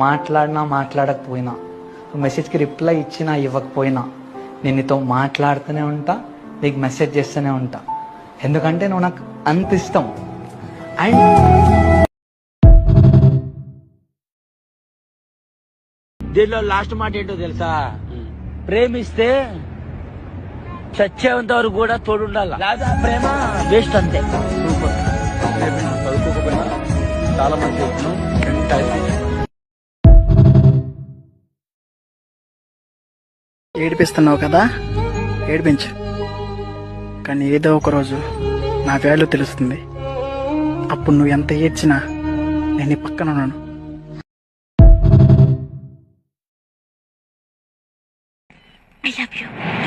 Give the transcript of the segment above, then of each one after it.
మాట్లాడినా మాట్లాడకపోయినా, మెసేజ్కి రిప్లై ఇచ్చినా ఇవ్వకపోయినా, నేను నీతో మాట్లాడుతూనే ఉంటా, నీకు మెసేజ్ చేస్తూనే ఉంటా. ఎందుకంటే నువ్వు నాకు అంత ఇష్టం. అండ్ దీనిలో లాస్ట్ మాట ఏంటో తెలుసా? ప్రేమిస్తే చచ్చేంత వరకు కూడా తోడుండాలి, లేదా ప్రేమ వేస్ట్ అంతే. చదువుకోకపోయినా చాలా మంది ఏడిపిస్తున్నావు కదా, ఏడిపించు. కానీ ఏదో ఒక రోజు నా వాల్యూ తెలుస్తుంది. అప్పుడు నువ్వు ఎంత ఏడ్చినా నేను నీ పక్కన ఉన్నాను.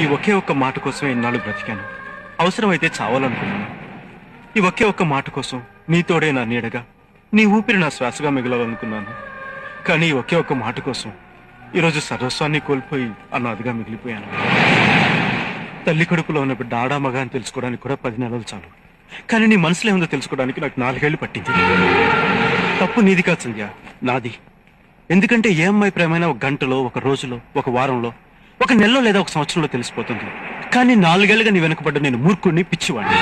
ఈ ఒకే ఒక్క మాట కోసం ఎన్నాళ్ళు బ్రతికాను. అవసరమైతే చావాలనుకున్నాను. ఈ ఒకే ఒక్క మాట కోసం నీతోడే నా నీడగా, నీ ఊపిరి నా శ్వాసగా మిగలాలనుకున్నాను. కానీ ఈ ఒకే ఒక్క మాట కోసం ఈరోజు సర్వస్వాన్ని కోల్పోయి అనాథగా మిగిలిపోయాను. తల్లి కడుపులో ఉన్న బిడ్డ ఆడా మగ అని తెలుసుకోవడానికి కూడా 10 నెలలు చాలు. కానీ నీ మనసులో ఏముందో తెలుసుకోవడానికి నాకు 4 ఏళ్లు పట్టింది. తప్పు నీది కాదు సంధ్య, నాది. ఎందుకంటే ఏ అమ్మాయి ప్రేమైనా ఒక గంటలో, ఒక రోజులో, ఒక వారంలో, ఒక నెలలో లేదా ఒక సంవత్సరంలో తెలిసిపోతుంది. కానీ 4 ఏళ్లుగా నీ వెనకబడ్డ నేను మూర్ఖుడిని, పిచ్చివాడిని.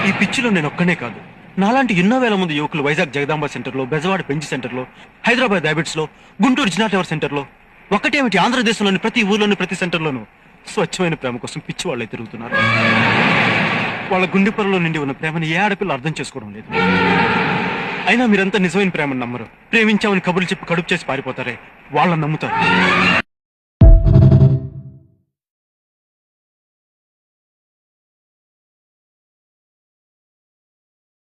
ఈ పిచ్చిలో నేను ఒక్కనే కాదు, నాలాంటి ఎన్నో వేల మంది యువకులు వైజాగ్ జగదాంబ సెంటర్లో, బెజవాడ పెంచి సెంటర్లో, హైదరాబాద్ హ్యాబిట్స్ లో, గుంటూరు జినాటవర్ సెంటర్లో, ఒకటేమిటి ఆంధ్రదేశంలోని ప్రతి ఊర్లోని ప్రతి సెంటర్లోనూ స్వచ్ఛమైన ప్రేమ కోసం పిచ్చి వాళ్ళే తిరుగుతున్నారు. వాళ్ళ గుండె పొరలో నిండి ఉన్న ప్రేమని ఏ ఆడపిల్ల అర్థం చేసుకోవడం లేదు. అయినా మీరంతా నిజమైన ప్రేమను నమ్మరు. ప్రేమించామని కబుర్లు చెప్పి కడుపు చేసి పారిపోతారే, వాళ్ళని నమ్ముతారు.